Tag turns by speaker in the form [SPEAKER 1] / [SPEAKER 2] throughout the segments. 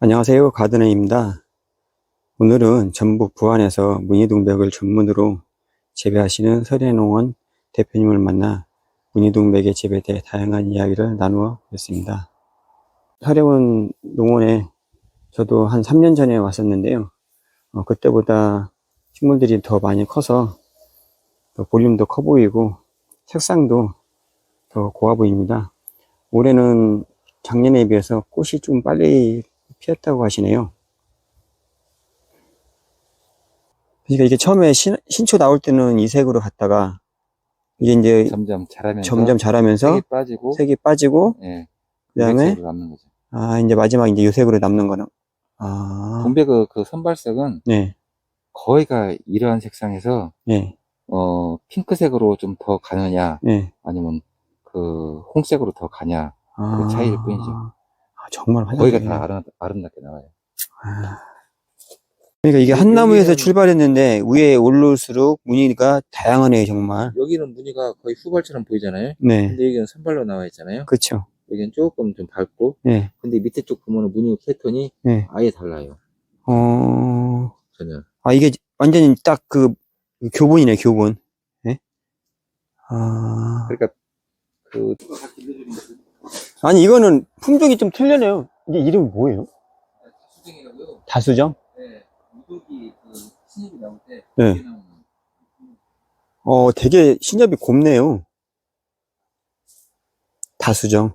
[SPEAKER 1] 안녕하세요. 가드너입니다. 오늘은 전북 부안에서 무늬동백을 전문으로 재배하시는 설혜농원 대표님을 만나 무늬동백의 재배에 대해 다양한 이야기를 나누어 뵙습니다. 설혜원 농원에 저도 한 3년 전에 왔었는데요. 그때보다 식물들이 더 많이 커서 더 볼륨도 커 보이고 색상도 더 고와 보입니다. 올해는 작년에 비해서 꽃이 좀 빨리 피었다고 하시네요. 그러니까 이게 처음에 신초 나올 때는 이 색으로 갔다가 이게 이제 점점 자라면서 색이 빠지고
[SPEAKER 2] 예,
[SPEAKER 1] 그다음에
[SPEAKER 2] 색으로 남는 거죠.
[SPEAKER 1] 이제 마지막 이제 요색으로 남는 거는
[SPEAKER 2] 동백의 그 선발색은
[SPEAKER 1] 네.
[SPEAKER 2] 거의가 이러한 색상에서
[SPEAKER 1] 네.
[SPEAKER 2] 핑크색으로 좀 더 가느냐
[SPEAKER 1] 네.
[SPEAKER 2] 아니면 그 홍색으로 더 가냐 그 차이일 뿐이죠.
[SPEAKER 1] 정말
[SPEAKER 2] 거의가
[SPEAKER 1] 환하네.
[SPEAKER 2] 다 아름답게 나와요.
[SPEAKER 1] 그러니까 이게 한 나무에서 출발했는데 위에 올라올수록 무늬가 다양하네요, 정말.
[SPEAKER 2] 여기는 무늬가 거의 후발처럼 보이잖아요.
[SPEAKER 1] 네.
[SPEAKER 2] 근데 여기는 선발로 나와 있잖아요.
[SPEAKER 1] 그렇죠.
[SPEAKER 2] 여기는 조금 좀 밝고,
[SPEAKER 1] 네.
[SPEAKER 2] 근데 밑에 쪽 보면 무늬 패턴이
[SPEAKER 1] 네.
[SPEAKER 2] 아예 달라요. 전혀.
[SPEAKER 1] 이게 완전히 딱 그 교본이네, 교본. 네?
[SPEAKER 2] 그러니까
[SPEAKER 1] 아니 이거는 품종이 좀 틀려네요. 이게 이름이 뭐예요?
[SPEAKER 2] 다수정이라고요?
[SPEAKER 1] 다수정?
[SPEAKER 2] 네. 무더기 그 신입이 나올 때
[SPEAKER 1] 네.
[SPEAKER 2] 그게 나오는
[SPEAKER 1] 되게 신엽이 곱네요. 다수정.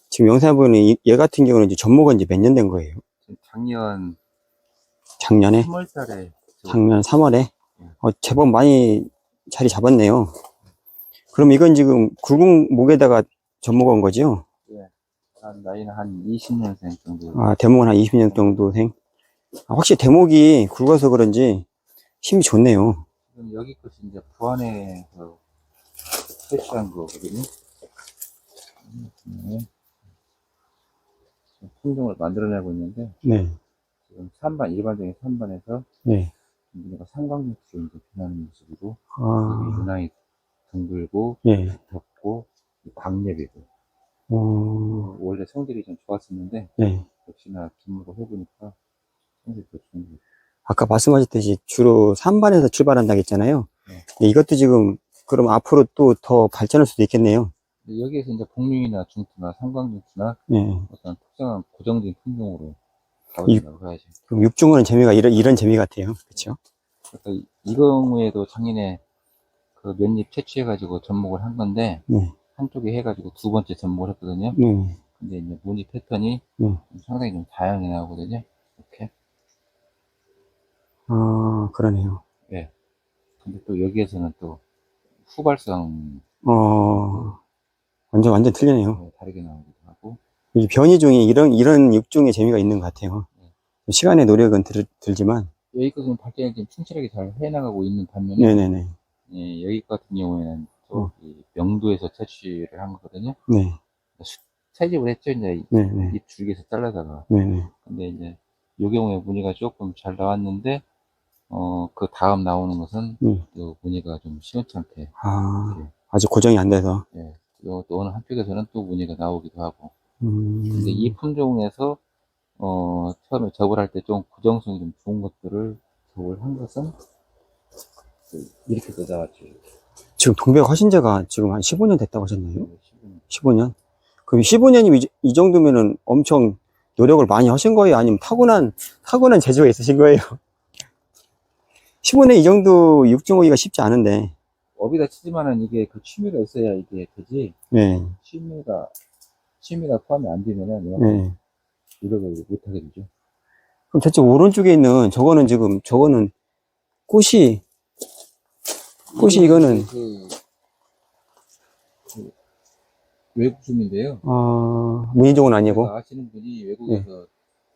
[SPEAKER 1] 지금 영상에 보면 얘 같은 경우는 이제 접목한 지 몇 년 된 거예요? 작년에?
[SPEAKER 2] 3월 달에.
[SPEAKER 1] 작년 3월에? 제법 많이 자리 잡았네요. 그럼 이건 지금 굵은 목에다가 접목한 거죠?
[SPEAKER 2] 예. 나이는 한 20년생 정도.
[SPEAKER 1] 대목은 한 20년 정도 생? 확실히 대목이 굵어서 그런지 힘이 좋네요.
[SPEAKER 2] 지금 여기 것이 이제 부안에서 채취한 거거든요. 품종을 만들어내고 있는데,
[SPEAKER 1] 네.
[SPEAKER 2] 지금 일반적인 3반에서,
[SPEAKER 1] 네.
[SPEAKER 2] 우리가 삼광육수로 이제 변하는 모습이고,
[SPEAKER 1] 아,
[SPEAKER 2] 유난히 둥글고,
[SPEAKER 1] 예.
[SPEAKER 2] 덥고, 광렵이고, 원래 성질이 좀 좋았었는데,
[SPEAKER 1] 네.
[SPEAKER 2] 역시나 빗물을 해보니까 성질이 더 좋은 것
[SPEAKER 1] 아까 말씀하셨듯이 주로 3반에서 출발한다고 했잖아요.
[SPEAKER 2] 네.
[SPEAKER 1] 이것도 지금 그럼 앞으로 또 더 발전할 수도 있겠네요.
[SPEAKER 2] 여기에서 이제 복륜이나 중투나 삼광중투나
[SPEAKER 1] 네.
[SPEAKER 2] 어떤 특정한 고정적인 품종으로 가버린다고 해야지.
[SPEAKER 1] 그럼 육중은 재미가 이런 재미 같아요. 그렇죠?
[SPEAKER 2] 그러니까 이 경우에도 작년에 그 몇 잎 채취해가지고 접목을 한 건데,
[SPEAKER 1] 네.
[SPEAKER 2] 한쪽에 해가지고 두 번째 접목을 했거든요.
[SPEAKER 1] 네.
[SPEAKER 2] 근데 이제 무늬 패턴이 상당히 좀 다양하게 나오거든요. 이렇게.
[SPEAKER 1] 그러네요.
[SPEAKER 2] 네. 근데 또 여기에서는 또 후발성
[SPEAKER 1] 완전 틀리네요.
[SPEAKER 2] 다르게 나오기도 하고.
[SPEAKER 1] 이 변이종이 이런 육종의 재미가 있는 것 같아요.
[SPEAKER 2] 네.
[SPEAKER 1] 시간의 노력은 들지만.
[SPEAKER 2] 여기 것은 발전이 좀 충실하게 잘 해나가고 있는 반면에,
[SPEAKER 1] 네네네.
[SPEAKER 2] 예, 여기 같은 경우에는 또 명도에서 채취를 한 거거든요.
[SPEAKER 1] 네.
[SPEAKER 2] 채집을 했죠, 이제
[SPEAKER 1] 네네.
[SPEAKER 2] 잎 줄기에서 잘라다가.
[SPEAKER 1] 네네.
[SPEAKER 2] 근데 이제 요 경우에 무늬가 조금 잘 나왔는데, 그 다음 나오는 것은 또 무늬가 좀 시원찮게.
[SPEAKER 1] 아직 고정이 안 돼서.
[SPEAKER 2] 예. 또 어느 한쪽에서는 또 무늬가 나오기도 하고. 근데 이 품종에서, 처음에 접을 할 때 좀 고정성이 좀 좋은 것들을 접을 한 것은 이렇게 더 나왔죠.
[SPEAKER 1] 지금 동백 하신 지가 지금 한 15년 됐다고 하셨나요?
[SPEAKER 2] 15년.
[SPEAKER 1] 15년? 그럼 15년이면 이 정도면은 엄청 노력을 많이 하신 거예요? 아니면 타고난 재주가 있으신 거예요? 15년 이 정도 육종하기가 쉽지 않은데.
[SPEAKER 2] 업이다 치지만은 이게 그 취미가 있어야 이게 되지.
[SPEAKER 1] 네.
[SPEAKER 2] 취미가 포함이 안 되면은
[SPEAKER 1] 네.
[SPEAKER 2] 노력을 못 하게 되죠.
[SPEAKER 1] 그럼 저쪽 오른쪽에 있는 저거는 꽃이 이거는
[SPEAKER 2] 외국품인데요.
[SPEAKER 1] 무늬종은 아니고.
[SPEAKER 2] 아시는 분이 외국에서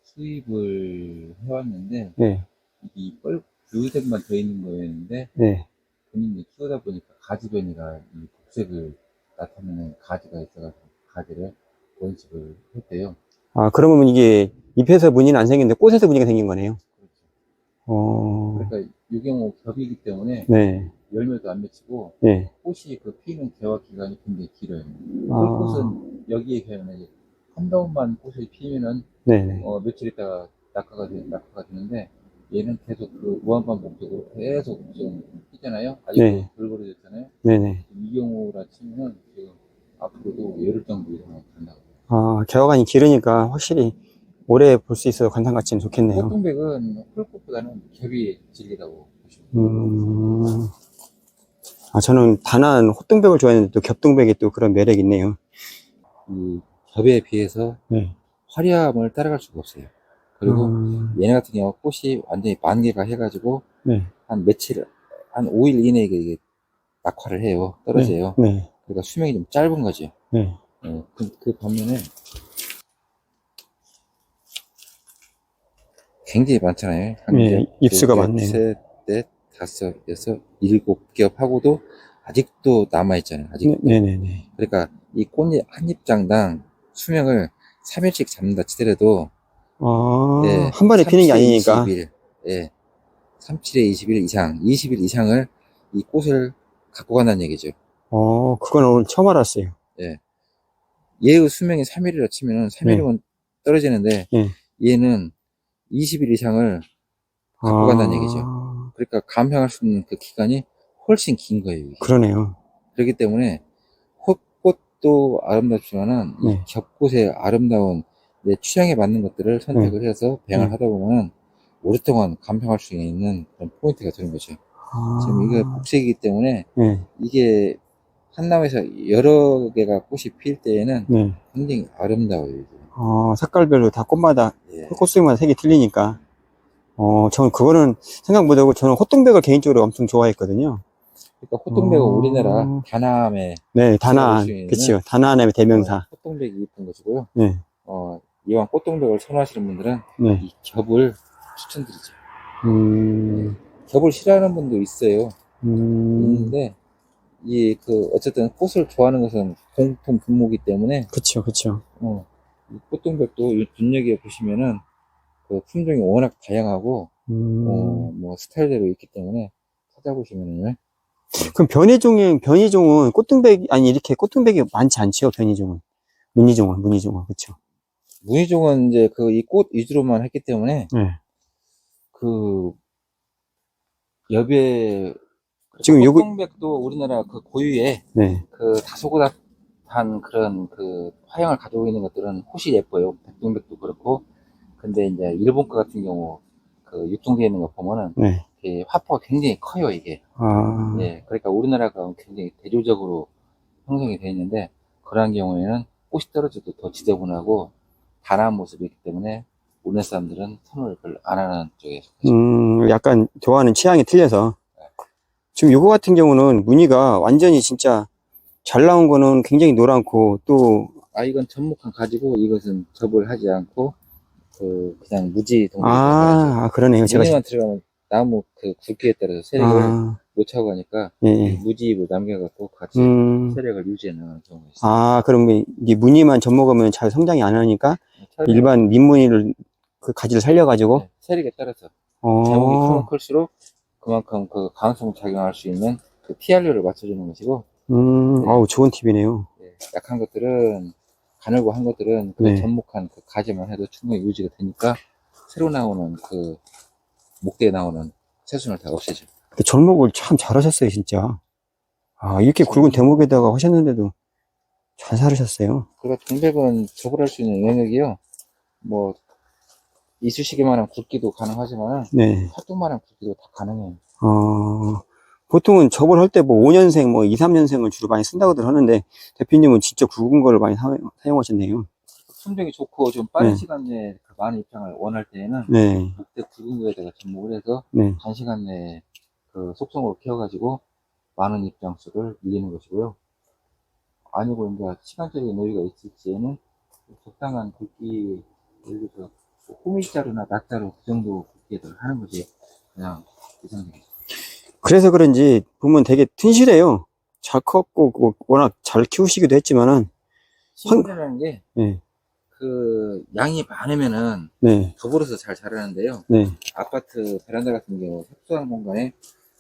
[SPEAKER 2] 수입을 해왔는데, 이 붉은색만 더 있는 거였는데, 본인이 키우다 보니까 가지 변이가 이 녹색을 나타내는 가지가 있어가지고 가지를 번식을 했대요.
[SPEAKER 1] 그러면 이게 잎에서 무늬는 안 생겼는데 꽃에서 무늬가 생긴 거네요.
[SPEAKER 2] 그렇죠. 그러니까 이 경우 겹이기 때문에 열매도 안 맺히고 꽃이 그 피는 개화 기간이 굉장히 길어요. 꿀꽃은 여기에 가면 한 번만 꽃이 피면은,
[SPEAKER 1] 네네.
[SPEAKER 2] 며칠 있다가 낙하가 되는데, 얘는 계속 그 무한반 목적으로 계속 좀 피잖아요? 아직도
[SPEAKER 1] 네.
[SPEAKER 2] 돌고래졌잖아요?
[SPEAKER 1] 네네.
[SPEAKER 2] 이 경우라 치면은 지금 앞으로도 열흘 정도 이상 간다고.
[SPEAKER 1] 아, 개화관이 길으니까 확실히 오래 볼 수 있어서 관상 가치는 좋겠네요.
[SPEAKER 2] 꽃동백은 홀꽃보다는 겹이 질리다고 보시면 돼요.
[SPEAKER 1] 아, 저는 단한 호똥백을 좋아했는데 또 겹동백이 또 그런 매력이 있네요.
[SPEAKER 2] 이 겹에 비해서
[SPEAKER 1] 네.
[SPEAKER 2] 화려함을 따라갈 수가 없어요. 그리고
[SPEAKER 1] 아,
[SPEAKER 2] 얘네 같은 경우 꽃이 완전히 만개가 해가지고
[SPEAKER 1] 네.
[SPEAKER 2] 한 며칠, 한 5일 이내에 이게 낙화를 해요.
[SPEAKER 1] 네.
[SPEAKER 2] 떨어져요.
[SPEAKER 1] 네.
[SPEAKER 2] 그러니까 수명이 좀 짧은 거죠.
[SPEAKER 1] 네.
[SPEAKER 2] 그 반면에 굉장히 많잖아요. 한
[SPEAKER 1] 네.
[SPEAKER 2] 겹, 두
[SPEAKER 1] 입수가
[SPEAKER 2] 겹,
[SPEAKER 1] 많네요.
[SPEAKER 2] 셋, 넷, 다섯, 여섯, 일곱 겹 하고도 아직도 남아있잖아요. 아직도.
[SPEAKER 1] 네네네.
[SPEAKER 2] 그러니까 이 꽃잎 한 입장당 수명을 3일씩 잡는다 치더라도,
[SPEAKER 1] 아,
[SPEAKER 2] 예,
[SPEAKER 1] 한 번에 피는 게
[SPEAKER 2] 37에
[SPEAKER 1] 아니니까.
[SPEAKER 2] 20일, 예, 37에 20일 이상, 20일 이상을 이 꽃을 갖고 간다는 얘기죠.
[SPEAKER 1] 그건 오늘 처음 알았어요.
[SPEAKER 2] 예. 얘의 수명이 3일이라 치면은
[SPEAKER 1] 네.
[SPEAKER 2] 3일이면 떨어지는데,
[SPEAKER 1] 네.
[SPEAKER 2] 얘는 20일 이상을 갖고 간다는 얘기죠.
[SPEAKER 1] 아,
[SPEAKER 2] 그러니까 감상할 수 있는 그 기간이 훨씬 긴 거예요. 이게.
[SPEAKER 1] 그러네요.
[SPEAKER 2] 그렇기 때문에 꽃도 아름답지만은 이
[SPEAKER 1] 네.
[SPEAKER 2] 겹꽃의 아름다운 내 취향에 맞는 것들을
[SPEAKER 1] 네.
[SPEAKER 2] 선택을 해서 배양을
[SPEAKER 1] 네.
[SPEAKER 2] 하다 보면은 오랫동안 감상할 수 있는 그런 포인트가 되는 거죠. 지금 이게
[SPEAKER 1] 아,
[SPEAKER 2] 복색이기 때문에
[SPEAKER 1] 네.
[SPEAKER 2] 이게 한 나무에서 여러 개가 꽃이 필 때에는
[SPEAKER 1] 네.
[SPEAKER 2] 굉장히 아름다워요. 이게.
[SPEAKER 1] 색깔별로 다 꽃마다,
[SPEAKER 2] 예.
[SPEAKER 1] 꽃송이마다 색이 틀리니까. 저는 그거는 생각 못하고 저는 호똥백을 개인적으로 엄청 좋아했거든요.
[SPEAKER 2] 그러니까 호똥백은 우리나라
[SPEAKER 1] 어,
[SPEAKER 2] 다남에
[SPEAKER 1] 네,
[SPEAKER 2] 지어볼 수
[SPEAKER 1] 다나안.
[SPEAKER 2] 있는
[SPEAKER 1] 그치요. 다나안의 대명사.
[SPEAKER 2] 호똥백이 이쁜 것이고요.
[SPEAKER 1] 네.
[SPEAKER 2] 이왕 꽃동백을 선호하시는 분들은
[SPEAKER 1] 네.
[SPEAKER 2] 이 겹을 추천드리죠. 예,
[SPEAKER 1] 음,
[SPEAKER 2] 겹을 싫어하는 분도 있어요.
[SPEAKER 1] 음,
[SPEAKER 2] 있는데 어쨌든 꽃을 좋아하는 것은 공통 분모이기 때문에
[SPEAKER 1] 그쵸, 그쵸.
[SPEAKER 2] 이 꽃동백도 눈여겨 보시면은 그 품종이 워낙 다양하고 뭐 스타일대로 있기 때문에 찾아보시면은
[SPEAKER 1] 그럼 변이종은 아니, 이렇게 꽃등백이 많지 않죠, 변이종은. 무늬종은, 그쵸.
[SPEAKER 2] 무늬종은 이제 이 꽃 위주로만 했기 때문에
[SPEAKER 1] 네.
[SPEAKER 2] 그 여비에
[SPEAKER 1] 지금 요거,
[SPEAKER 2] 꽃동백도 우리나라 그 고유의
[SPEAKER 1] 네.
[SPEAKER 2] 그 다소곳한 그런 그 화형을 가지고 있는 것들은 혹시 예뻐요. 백동백도 그렇고. 근데 이제 일본 거 같은 경우 그 육종되어 있는 거 보면은
[SPEAKER 1] 네.
[SPEAKER 2] 이게 화포가 굉장히 커요, 이게.
[SPEAKER 1] 아,
[SPEAKER 2] 예. 그러니까 우리나라가 굉장히 대조적으로 형성이 되어 있는데 그러한 경우에는 꽃이 떨어져도 더 지저분하고 단아한 모습이 있기 때문에 우리나라 사람들은 선호를 별로 안 하는 쪽에 속해요.
[SPEAKER 1] 약간 좋아하는 취향이 틀려서. 지금 요거 같은 경우는 무늬가 완전히 진짜 잘 나온 거는 굉장히 노랗고, 또,
[SPEAKER 2] 이건 접목한 가지고 이것은 접을 하지 않고 그냥 무지 동백이 들어가죠.
[SPEAKER 1] 그러네요.
[SPEAKER 2] 무늬만 들어가면 나무 그 굵기에 따라서 세력을 못 차고 가니까
[SPEAKER 1] 예.
[SPEAKER 2] 무지입을 남겨갖고 같이 세력을 유지해 나가는 경우가 있어요.
[SPEAKER 1] 그럼 이게 무늬만 접먹으면 잘 성장이 안 하니까 일반 민무늬를 그 가지를 살려가지고?
[SPEAKER 2] 네, 세력에 따라서 제목이 크면 클수록 그만큼 그 강성 작용할 수 있는 그 TR료를 맞춰주는 것이고
[SPEAKER 1] 아우, 좋은 팁이네요.
[SPEAKER 2] 약한 것들은 가늘고 한 것들은 그 접목한 그 가지만 해도 충분히 유지가 되니까 새로 나오는 그 목대에 나오는 새순을 다 없애죠.
[SPEAKER 1] 절목을 참 잘하셨어요, 진짜. 이렇게 굵은 대목에다가 하셨는데도 잘 살으셨어요.
[SPEAKER 2] 그러니까 동백은 접을 할 수 있는 영역이요. 뭐 이쑤시개만한 굵기도 가능하지만
[SPEAKER 1] 네.
[SPEAKER 2] 활동만한 굵기도 다 가능해요.
[SPEAKER 1] 보통은 접을 할 때 뭐 5년생, 뭐 2, 3년생을 주로 많이 쓴다고들 하는데, 대표님은 진짜 굵은 거를 많이 사용하셨네요.
[SPEAKER 2] 품종이 좋고 좀 빠른 시간 내에 그 많은 입장을 원할 때에는 목대 굵은 거에다가 접목을 해서 단시간 내에 그 속성으로 키워가지고 많은 입장 수를 늘리는 것이고요. 아니고 이제 시간적인 여유가 있을지에는 적당한 굵기, 예를 들어서 호미자루나 낙자루 그 정도 굵기를 하는 것이 그냥 이상적이죠.
[SPEAKER 1] 그래서 그런지 보면 되게 튼실해요. 잘 컸고 워낙 잘 키우시기도 했지만은
[SPEAKER 2] 식물이라는 게 그 양이 많으면은 더불어서 잘 자라는데요. 아파트 베란다 같은 경우 협소한 공간에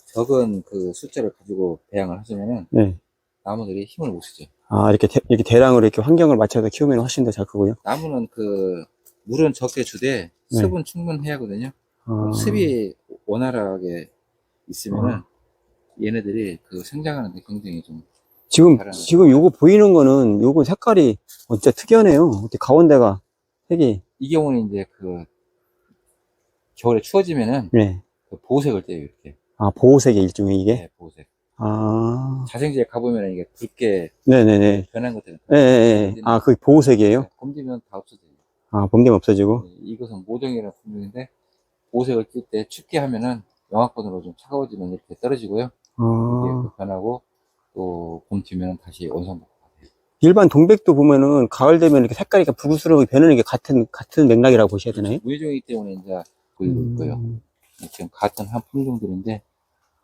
[SPEAKER 2] 적은 그 숫자를 가지고 배양을 하시면은 나무들이 힘을 못 쓰죠.
[SPEAKER 1] 아, 이렇게 대량으로 이렇게 환경을 맞춰서 키우면 훨씬 더 잘 크고요.
[SPEAKER 2] 나무는 물은 적게 주되 습은 충분해야 하거든요. 습이 원활하게 있으면은 얘네들이 생장하는 데 굉장히 좀
[SPEAKER 1] 지금 요거 보이는 거는 요거 색깔이 진짜 특이하네요. 어떻게 가운데가 색이.
[SPEAKER 2] 이 경우는 이제 겨울에 추워지면은 보호색을 떼요, 이렇게.
[SPEAKER 1] 아, 보호색의 일종의 이게?
[SPEAKER 2] 네, 보호색.
[SPEAKER 1] 아.
[SPEAKER 2] 자생지에 가보면 이게 붉게
[SPEAKER 1] 네네네.
[SPEAKER 2] 변한 것들은.
[SPEAKER 1] 네. 아, 그게 보호색이에요?
[SPEAKER 2] 네, 봄되면 다 없어져요.
[SPEAKER 1] 아, 봄되면 없어지고?
[SPEAKER 2] 네, 이것은 모종이라는 품종인데, 보호색을 띌 때 춥게 하면은 영하권으로 좀 차가워지면 이렇게 떨어지고요. 이게 변하고, 또 봄 뒤면 다시 원상복구.
[SPEAKER 1] 일반 동백도 보면은 가을 되면 이렇게 색깔이 부스스름하게 변하는 게 같은 맥락이라고 보셔야 되나요?
[SPEAKER 2] 무예종이기 때문에 이제 보이고 있고요. 지금 같은 한 품종들인데,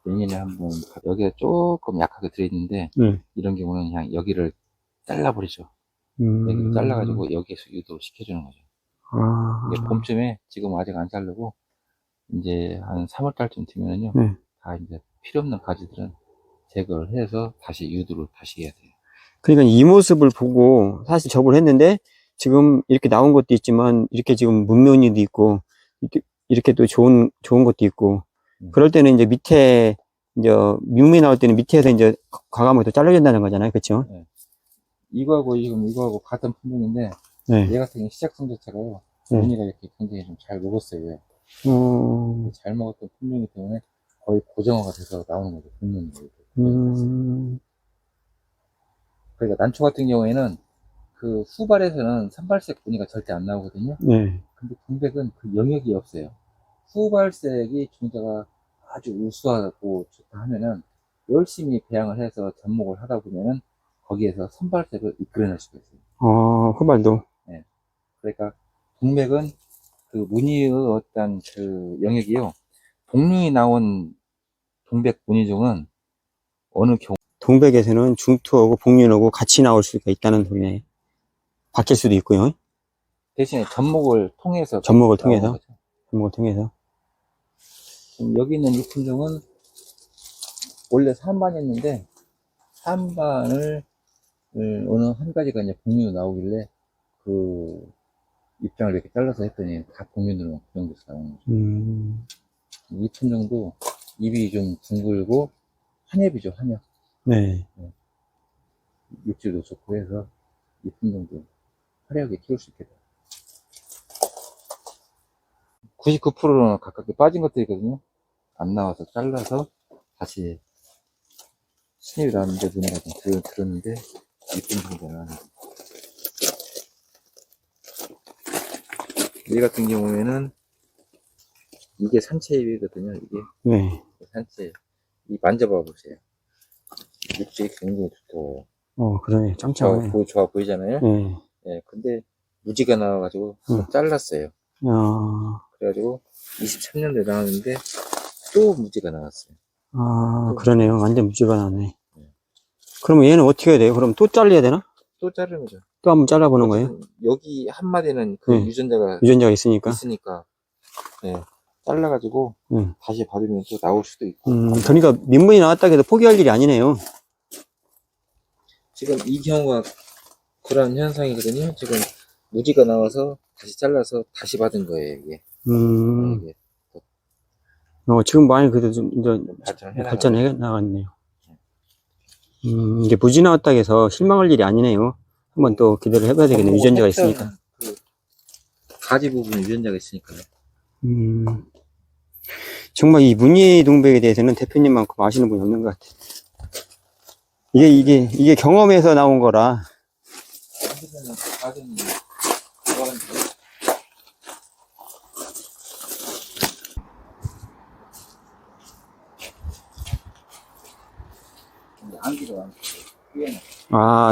[SPEAKER 2] 내년에 한번 여기가 조금 약하게 들어있는데 이런 경우는 그냥 여기를 잘라버리죠. 여기를 잘라가지고 여기에서 유도를 시켜주는 거죠. 이게 봄쯤에 지금 아직 안 자르고 이제 한 3월달쯤 되면은요 다 이제 필요 없는 가지들은 제거를 해서 다시 유도를 다시 해야 돼요.
[SPEAKER 1] 그러니까 이 모습을 보고 사실 접을 했는데 지금 이렇게 나온 것도 있지만 이렇게 지금 문면이도 있고 이렇게 또 좋은 것도 있고 그럴 때는 이제 밑에 이제 뮤미 나올 때는 밑에서 이제 과감하게 또 잘라준다는 거잖아요, 그렇죠?
[SPEAKER 2] 네. 이거하고 같은 품종인데 얘 같은 경우 시작 성자차가요. 무늬가 이렇게 굉장히 좀 잘 먹었어요. 잘 먹었던 품종이기 때문에 거의 고정화가 돼서 나오는 거죠, 붙는 거죠. 그러니까 난초 같은 경우에는 후발에서는 산발색 무늬가 절대 안 나오거든요. 근데 동백은 그 영역이 없어요. 후발색이 종자가 아주 우수하고 좋다 하면은 열심히 배양을 해서 접목을 하다 보면은 거기에서 선발색을 이끌어낼 수가 있어요.
[SPEAKER 1] 후발도.
[SPEAKER 2] 네. 그러니까 동맥은 무늬의 어떤 영역이요. 동류이 나온 동백 무늬종은 어느 경우
[SPEAKER 1] 동백에서는 중투하고 복륜하고 같이 나올 수가 있다는 소리네요. 바뀔 수도 있고요.
[SPEAKER 2] 대신에 접목을 통해서. 지금 여기 있는 이 품종은 원래 3반이었는데 3반을 어느 한 가지가 이제 복륜으로 나오길래 입장을 이렇게 잘라서 했더니 다 복륜으로 구성돼서 나오는 거죠. 이 품종도 잎이 좀 둥글고 한엽이죠, 한엽. 네. 육질도 좋고 해서 이 품종도 화려하게 키울 수 있겠다. 99%는 가깝게 빠진 것들이거든요. 안 나와서 잘라서 다시 신입이 나왔는데 눈이가 좀 들었는데 이쁜 정도가 나왔는데 이 같은 경우에는 이게 산채잎이거든요. 이게 산채. 이 만져봐 보세요. 육질이 굉장히 좋고.
[SPEAKER 1] 그러네. 짱짱해.
[SPEAKER 2] 좋아 보이잖아요. 네. 근데 무지가 나와가지고 잘랐어요. 그래가지고 23년도에 나왔는데 또 무지가 나왔어요.
[SPEAKER 1] 그러네요. 완전 무지가 나왔네. 그러면 얘는 어떻게 해야 돼요? 그럼 또 잘라야 되나?
[SPEAKER 2] 또 자르는 거죠.
[SPEAKER 1] 또 한번 잘라보는 거예요?
[SPEAKER 2] 여기 한 마디는 유전자가
[SPEAKER 1] 있으니까.
[SPEAKER 2] 네. 잘라가지고 다시 받으면 또 나올 수도 있고.
[SPEAKER 1] 그러니까 민문이 나왔다고 해도 포기할 일이 아니네요.
[SPEAKER 2] 지금 이 경우가 그런 현상이거든요. 지금 무지가 나와서 다시 잘라서 다시 받은 거예요, 이게. 이게
[SPEAKER 1] 지금 많이 그래도 좀 이제 발전해 나갔네요. 이게 무지 나왔다고 해서 실망할 일이 아니네요. 한번 또 기대를 해봐야 되겠네요. 유전자가 있으니까.
[SPEAKER 2] 가지 부분 유전자가 있으니까요.
[SPEAKER 1] 정말 이 무늬 동백에 대해서는 대표님만큼 아시는 분이 없는 것 같아요. 이게 경험에서 나온 거라.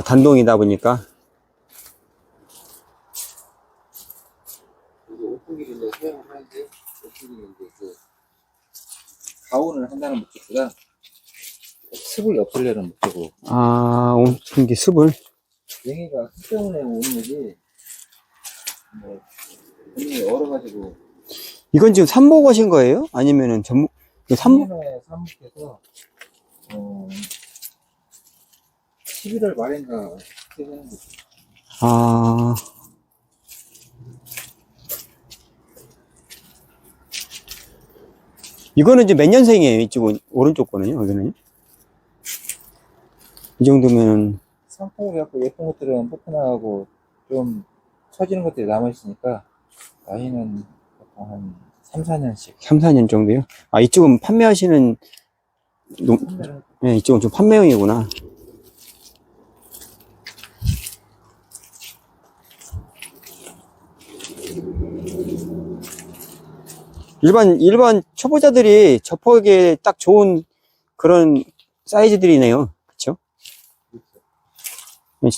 [SPEAKER 1] 단동이다 보니까.
[SPEAKER 2] 오프기를 사용을 하는데, 오프기는 가온을 한다는 목적보다 습을 없애려는 목적으로.
[SPEAKER 1] 오픈기 습을?
[SPEAKER 2] 냉해가 습 때문에 오는 거지, 굉장히 얼어가지고.
[SPEAKER 1] 이건 지금 삽목하신 거예요? 아니면은
[SPEAKER 2] 삽목해서, 11월 말인가 그때 되는 거지.
[SPEAKER 1] 아, 이거는 이제 몇 년생이에요? 이쪽은, 오른쪽 거는요, 여기는? 이 정도면,
[SPEAKER 2] 상품을 갖고 예쁜 것들은 뽑혀나가고 좀 처지는 것들이 남아있으니까 나이는 보통 한 3, 4년씩
[SPEAKER 1] 3, 4년 정도요? 아, 이쪽은 판매하시는,
[SPEAKER 2] 판매를
[SPEAKER 1] 네, 이쪽은 좀 판매용이구나. 일반 초보자들이 접하기에 딱 좋은 그런 사이즈들이네요. 그쵸?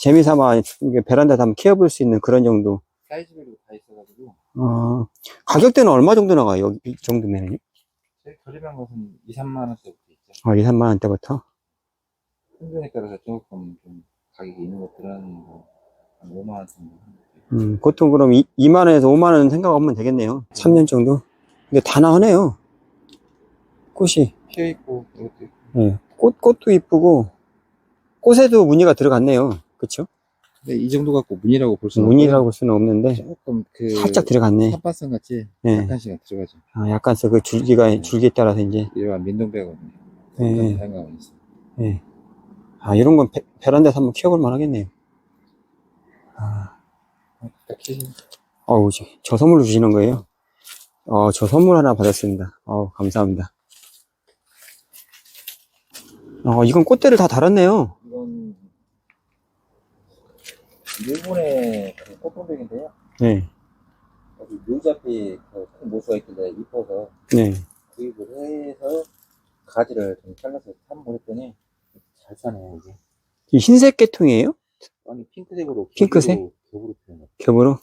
[SPEAKER 1] 재미삼아 이게 베란다에다 한번 키워볼 수 있는 그런 정도.
[SPEAKER 2] 사이즈별로 다 있어가지고
[SPEAKER 1] 가격대는 얼마 정도 나가요? 이 정도면요?
[SPEAKER 2] 제일 저렴한 것은 2, 3만 원대부터 있죠.
[SPEAKER 1] 2, 3만 원대부터?
[SPEAKER 2] 품종에 따라서 조금 좀 가격이 있는 것들은 뭐한 5만 원 정도.
[SPEAKER 1] 보통 그럼 2만 원에서 5만 원 생각하면 되겠네요. 3년 정도? 근데 다 나오네요. 꽃이.
[SPEAKER 2] 피어있고 이것도 있고.
[SPEAKER 1] 네. 꽃도 이쁘고, 꽃에도 무늬가 들어갔네요. 그쵸?
[SPEAKER 2] 근데 이 정도 갖고 무늬라고 볼 수는
[SPEAKER 1] 무늬라고 볼 수는 없는데,
[SPEAKER 2] 조금
[SPEAKER 1] 살짝 들어갔네.
[SPEAKER 2] 텃밭선 같이
[SPEAKER 1] 네.
[SPEAKER 2] 약간씩은 들어가죠.
[SPEAKER 1] 약간씩 그 줄기에 따라서 이제.
[SPEAKER 2] 일반 민둥백은
[SPEAKER 1] 네.
[SPEAKER 2] 다양한 있어요.
[SPEAKER 1] 네. 이런 건 베란다에서 한번 키워볼 만 하겠네요.
[SPEAKER 2] 딱히
[SPEAKER 1] 어우, 저 선물로 주시는 거예요? 저 선물 하나 받았습니다. 감사합니다. 이건 꽃대를 다 달았네요.
[SPEAKER 2] 이건 일본의 그 꽃동백인데요.
[SPEAKER 1] 네.
[SPEAKER 2] 여기 묘지 앞에 큰 모수가 있길래 이뻐서
[SPEAKER 1] 네.
[SPEAKER 2] 구입을 해서 가지를 좀 잘라서 탐을 했더니 잘 사네요, 이게.
[SPEAKER 1] 이 흰색 계통이에요?
[SPEAKER 2] 아니, 핑크색으로.
[SPEAKER 1] 핑크색?
[SPEAKER 2] 겹으로 표현해.
[SPEAKER 1] 겹으로?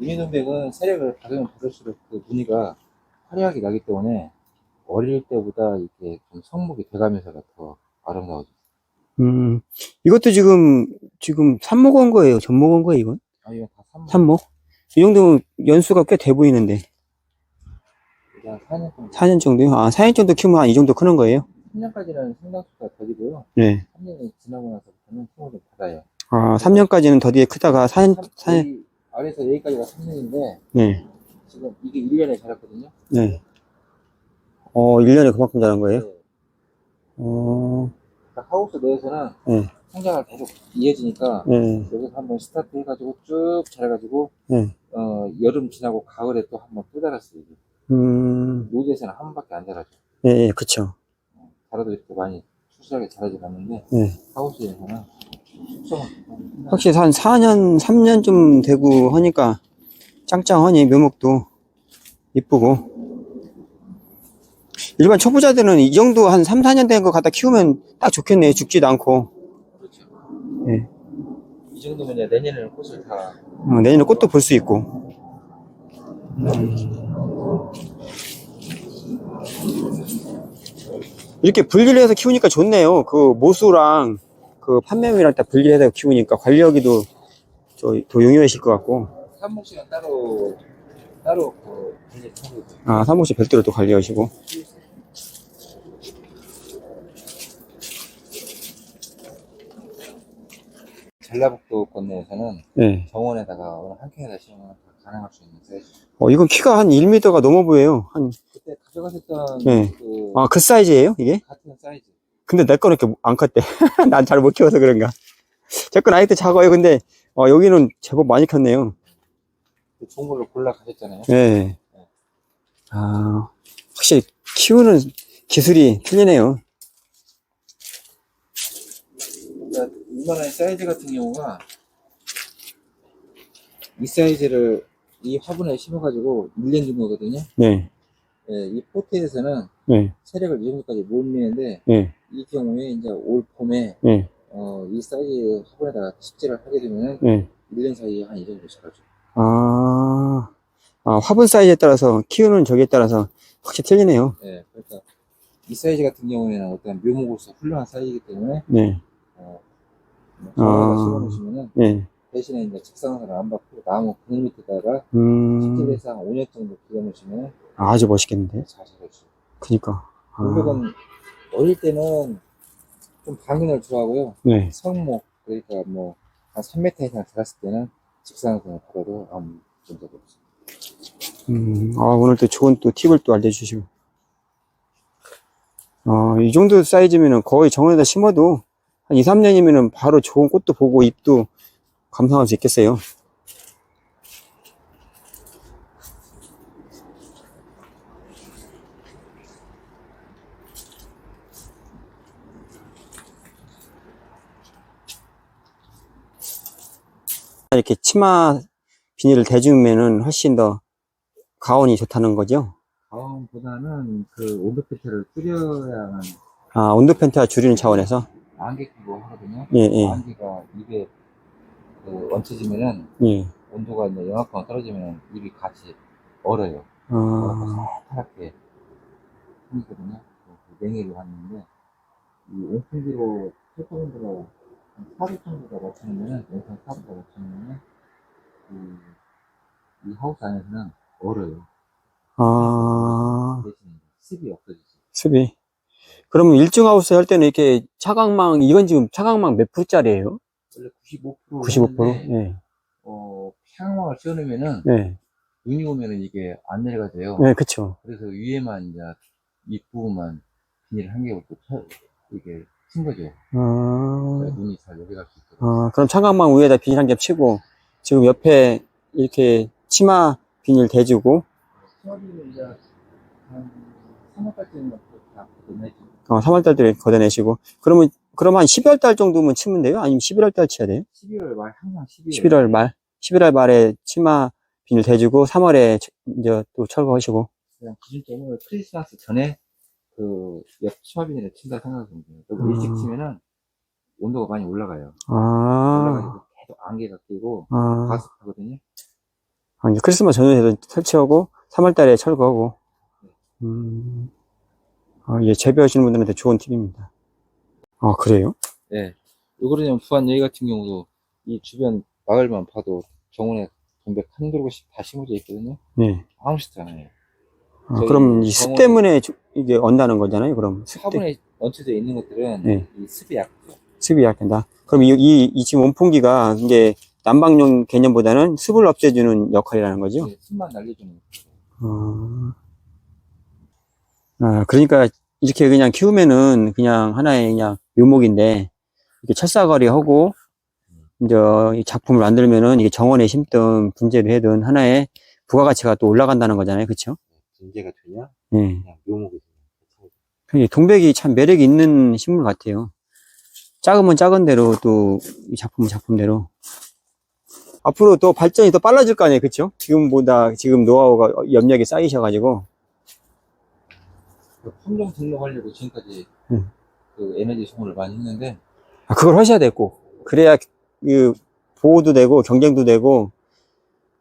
[SPEAKER 2] 유니돈백은 세력을 받으면 받을수록 그 무늬가 화려하게 나기 때문에 어릴 때보다 이렇게 좀 성목이 돼가면서가 더 아름다워져.
[SPEAKER 1] 이것도 지금 삽목 온 거예요? 전목 온 거예요, 이건?
[SPEAKER 2] 이건 다
[SPEAKER 1] 삽목? 이 정도면 연수가 꽤 돼 보이는데.
[SPEAKER 2] 이게 한 4년 정도.
[SPEAKER 1] 4년 정도요? 4년 정도 키우면 한 이 정도 크는 거예요?
[SPEAKER 2] 3년까지는 생장수가 더디고요.
[SPEAKER 1] 네. 3년이
[SPEAKER 2] 지나고 나서부터는 힘을 좀 받아요.
[SPEAKER 1] 3년까지는 더디에 크다가 4년.
[SPEAKER 2] 아래에서 여기까지가 3년인데,
[SPEAKER 1] 네.
[SPEAKER 2] 지금 이게 1년에 자랐거든요.
[SPEAKER 1] 네. 1년에 그만큼 자란 거예요?
[SPEAKER 2] 네.
[SPEAKER 1] 어,
[SPEAKER 2] 그러니까 하우스 내에서는
[SPEAKER 1] 네.
[SPEAKER 2] 성장을 계속 이어지니까,
[SPEAKER 1] 네.
[SPEAKER 2] 여기서 한번 스타트 해가지고 쭉 자라가지고,
[SPEAKER 1] 네.
[SPEAKER 2] 여름 지나고 가을에 또 한번 또 자랐어요. 이게. 노지에서는 한 번밖에 안 자라죠.
[SPEAKER 1] 네, 그쵸.
[SPEAKER 2] 자라도 이렇게 많이 수술하게 자라지 않는데,
[SPEAKER 1] 네.
[SPEAKER 2] 하우스에서는 숙성을
[SPEAKER 1] 확실히 한 4년, 3년쯤 되고 하니까 짱짱하니 묘목도 이쁘고. 일반 초보자들은 이 정도 한 3, 4년 된 거 갖다 키우면 딱 좋겠네요. 죽지도 않고.
[SPEAKER 2] 그렇죠.
[SPEAKER 1] 네.
[SPEAKER 2] 이 정도면 이제 내년에는 꽃을 다.
[SPEAKER 1] 내년에 꽃도 볼 수 있고. 이렇게 분리를 해서 키우니까 좋네요. 그 모수랑 그 판매용이랑 딱 분리해서 키우니까 관리하기도 더 용이하실 것 같고.
[SPEAKER 2] 삽목씨는 따로 분리하고.
[SPEAKER 1] 사무실 별도로 또 관리하시고.
[SPEAKER 2] 전라북도 건너에서는
[SPEAKER 1] 네.
[SPEAKER 2] 정원에다가 어느 한 캔에다 심으면 다 가능할 수 있는 사이즈.
[SPEAKER 1] 이건 키가 한 1m가 넘어 보여요.
[SPEAKER 2] 그때 가져가셨던
[SPEAKER 1] 네.
[SPEAKER 2] 그
[SPEAKER 1] 그 사이즈예요, 이게?
[SPEAKER 2] 같은 사이즈.
[SPEAKER 1] 근데 내 거는 이렇게 안 컸대. 난 잘 못 키워서 그런가. 제 건 아직도 작아요. 근데, 여기는 제법 많이 컸네요.
[SPEAKER 2] 좋은 걸로 골라 가셨잖아요.
[SPEAKER 1] 네. 확실히 키우는 기술이 틀리네요.
[SPEAKER 2] 그러니까 이만한 사이즈 같은 경우가 이 사이즈를 이 화분에 심어가지고 1년 준 거거든요.
[SPEAKER 1] 네.
[SPEAKER 2] 예, 이 포트에서는
[SPEAKER 1] 네.
[SPEAKER 2] 세력을 이 정도까지 못 미는데
[SPEAKER 1] 네.
[SPEAKER 2] 이 경우에 이제 올 봄에
[SPEAKER 1] 네.
[SPEAKER 2] 이 사이즈 화분에다가 식재를 하게 되면은
[SPEAKER 1] 네.
[SPEAKER 2] 1년 사이에 한 이 정도 자라죠.
[SPEAKER 1] 화분 사이즈에 따라서, 키우는 저기에 따라서 확실히 틀리네요.
[SPEAKER 2] 예, 그러니까 이 사이즈 같은 경우에는 어떤 묘목으로서 훌륭한 사이즈이기 때문에
[SPEAKER 1] 네.
[SPEAKER 2] 정원에다 심어놓으시면은
[SPEAKER 1] 네.
[SPEAKER 2] 대신에 이제 직사광선을 안 받고 나무 그늘 밑에다가 실질에서 한 5년 정도 기다려주면
[SPEAKER 1] 아주 멋있겠는데?
[SPEAKER 2] 잘 자라죠.
[SPEAKER 1] 그니까.
[SPEAKER 2] 동백은 어릴 때는 좀 방근을 좋아하고요.
[SPEAKER 1] 네.
[SPEAKER 2] 성목, 그러니까 뭐, 한 3m 이상 자랐을 때는 직사광선을 받아도 아무 문제가 없어요.
[SPEAKER 1] 오늘 또 좋은 또 팁을 또 알려주시고. 이 정도 사이즈면은 거의 정원에다 심어도 한 2, 3년이면은 바로 좋은 꽃도 보고 잎도 감상할 수 있겠어요. 이렇게 치마 비닐을 대주면은 훨씬 더 가온이 좋다는 거죠?
[SPEAKER 2] 가온보다는 그 온도 패턴을 줄여야만
[SPEAKER 1] 온도 펜트와 줄이는 차원에서?
[SPEAKER 2] 안개 끼고 하거든요.
[SPEAKER 1] 예, 예.
[SPEAKER 2] 안개가 입에 그 얹혀지면은
[SPEAKER 1] 예.
[SPEAKER 2] 온도가 이제 영하권 떨어지면 입이 같이 얼어요. 파랗게 생기거든요. 그 냉해를 하는데 이 온풍기로 철도온도가 한 4도 정도가 맞추면은 영상 4도가 맞추면은 이 하우스 안에서는 얼어요. 대신 습이 없어지죠.
[SPEAKER 1] 습이. 그러면 1층 하우스 할 때는 이렇게 차광망, 이건 지금 차광망 몇 프로짜리예요?
[SPEAKER 2] 원래 95%.
[SPEAKER 1] 95%? 예.
[SPEAKER 2] 평형망을 씌워놓으면은
[SPEAKER 1] 네.
[SPEAKER 2] 눈이 오면은 이게 안 내려가 돼요.
[SPEAKER 1] 네, 그쵸.
[SPEAKER 2] 그래서 위에만 이제 윗부분만 비닐 한 개로 또 이게 친 거죠. 눈이 잘 내려갈 수 있도록.
[SPEAKER 1] 그럼 차광망 위에다 비닐 한 개 치고, 지금 옆에 이렇게 치마 비닐 대주고,
[SPEAKER 2] 치마 비닐 이제 한 3월달쯤 다 걷어내죠.
[SPEAKER 1] 3월달에 걷어내시고, 그럼 한 12월달 정도면 치면 돼요? 아니면 11월달 치야 돼요?
[SPEAKER 2] 12월 말, 항상
[SPEAKER 1] 11월 말? 11월 말에 치마 비닐 대주고, 3월에 이제 또 철거하시고.
[SPEAKER 2] 그냥 기준점은 크리스마스 전에 옆 치마 비닐을 친다 생각하면 돼요. 너무 일찍 치면은 온도가 많이 올라가요. 올라가지고 계속 안개가 끼고 가습하거든요.
[SPEAKER 1] 이제 크리스마스 전후에도 설치하고 3월달에 철거하고. 예, 재배하시는 분들한테 좋은 팁입니다. 그래요?
[SPEAKER 2] 네. 왜 그러냐면 부안 여기 같은 경우도 이 주변 마을만 봐도 정원에 동백 한 그루씩 다 심어져 있거든요.
[SPEAKER 1] 네.
[SPEAKER 2] 아무렇지도 않아요.
[SPEAKER 1] 그럼 이 습 때문에 이게 언다는 거잖아요, 그럼.
[SPEAKER 2] 화분에 얹혀져 있는 것들은
[SPEAKER 1] 네.
[SPEAKER 2] 이 습이 약해요.
[SPEAKER 1] 습이 약한다. 그럼 이 지금 온풍기가 이게 난방용 개념보다는 습을 없애주는 역할이라는 거죠?
[SPEAKER 2] 네, 습만 날려주는 거예요.
[SPEAKER 1] 그러니까 이렇게 그냥 키우면은 그냥 하나의 그냥 묘목인데, 이렇게 철사거리 하고, 이제 이 작품을 만들면은 이게 정원에 심든 분재를 해든 하나의 부가가치가 또 올라간다는 거잖아요. 그쵸?
[SPEAKER 2] 분재가 되냐?
[SPEAKER 1] 네.
[SPEAKER 2] 그냥 묘목이
[SPEAKER 1] 되냐. 동백이 참 매력이 있는 식물 같아요. 작으면 작은 대로 또 이 작품은 작품대로. 앞으로 또 발전이 더 빨라질 거 아니에요. 그쵸? 지금보다 지금 노하우가 염력이 쌓이셔가지고.
[SPEAKER 2] 품종 등록하려고 지금까지 그 에너지 소모를 많이 했는데
[SPEAKER 1] 그걸 하셔야 되고. 그래야 그 보호도 되고 경쟁도 되고.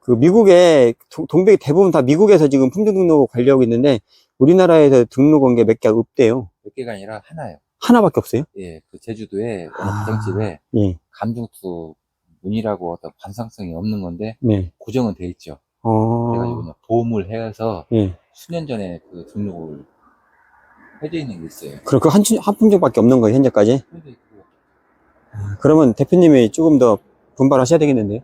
[SPEAKER 1] 그 미국에 동백이 대부분 다 미국에서 지금 품종 등록 관리하고 있는데 우리나라에서 등록한 게 몇 개 없대요.
[SPEAKER 2] 몇 개가 아니라 하나요.
[SPEAKER 1] 하나밖에 없어요?
[SPEAKER 2] 예, 그 제주도에 어느 가정집에
[SPEAKER 1] 예.
[SPEAKER 2] 감중투 문이라고 어떤 관상성이 없는 건데
[SPEAKER 1] 네.
[SPEAKER 2] 고정은 돼 있죠. 그래가지고 그냥 보험을 해서
[SPEAKER 1] 예.
[SPEAKER 2] 수년 전에 그 등록을 해져 있는 게 있어요.
[SPEAKER 1] 그럼 그 한 품종밖에 없는 거예요, 현재까지? 그러면 대표님이 조금 더 분발하셔야 되겠는데요?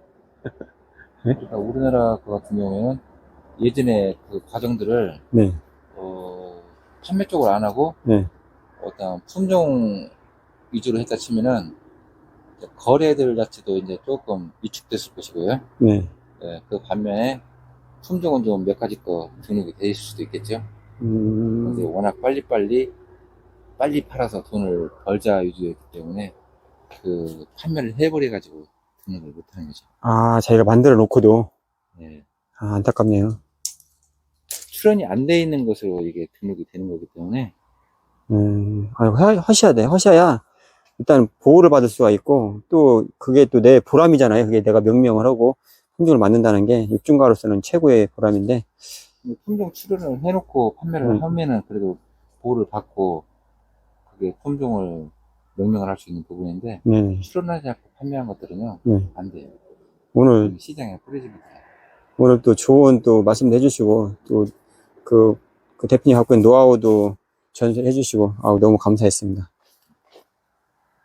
[SPEAKER 1] 네?
[SPEAKER 2] 그러니까 우리나라 그 같은 경우에는 예전에 그 과정들을
[SPEAKER 1] 네.
[SPEAKER 2] 판매 쪽으로 안 하고
[SPEAKER 1] 네.
[SPEAKER 2] 어떤 품종 위주로 했다 치면은 거래들 자체도 이제 조금 위축됐을 것이고요.
[SPEAKER 1] 네.
[SPEAKER 2] 네, 그 반면에 품종은 좀 몇 가지 거 등록이 돼 있을 수도 있겠죠. 근데 워낙 빨리 팔아서 돈을 벌자 위주였기 때문에 그 판매를 해버려 가지고 등록을 못하는 거죠.
[SPEAKER 1] 자기가 만들어 놓고도.
[SPEAKER 2] 네.
[SPEAKER 1] 안타깝네요.
[SPEAKER 2] 출원이 안 돼 있는 것으로 이게 등록이 되는 거기 때문에
[SPEAKER 1] 하셔야 돼. 하셔야 일단 보호를 받을 수가 있고 또 그게 또 내 보람이잖아요. 그게 내가 명명을 하고 품종을 만든다는 게 육중가로서는 최고의 보람인데.
[SPEAKER 2] 품종 출원을 해놓고 판매를 하면은 그래도 보호를 받고 그게 품종을 명명을 할 수 있는 부분인데 출원하지 않고 판매한 것들은요 안 돼요.
[SPEAKER 1] 오늘
[SPEAKER 2] 시장에 뿌려줍니다.
[SPEAKER 1] 오늘 또 좋은 또 말씀도 해주시고 또 그 대표님 갖고 있는 노하우도 전수해 주시고 아우 너무 감사했습니다.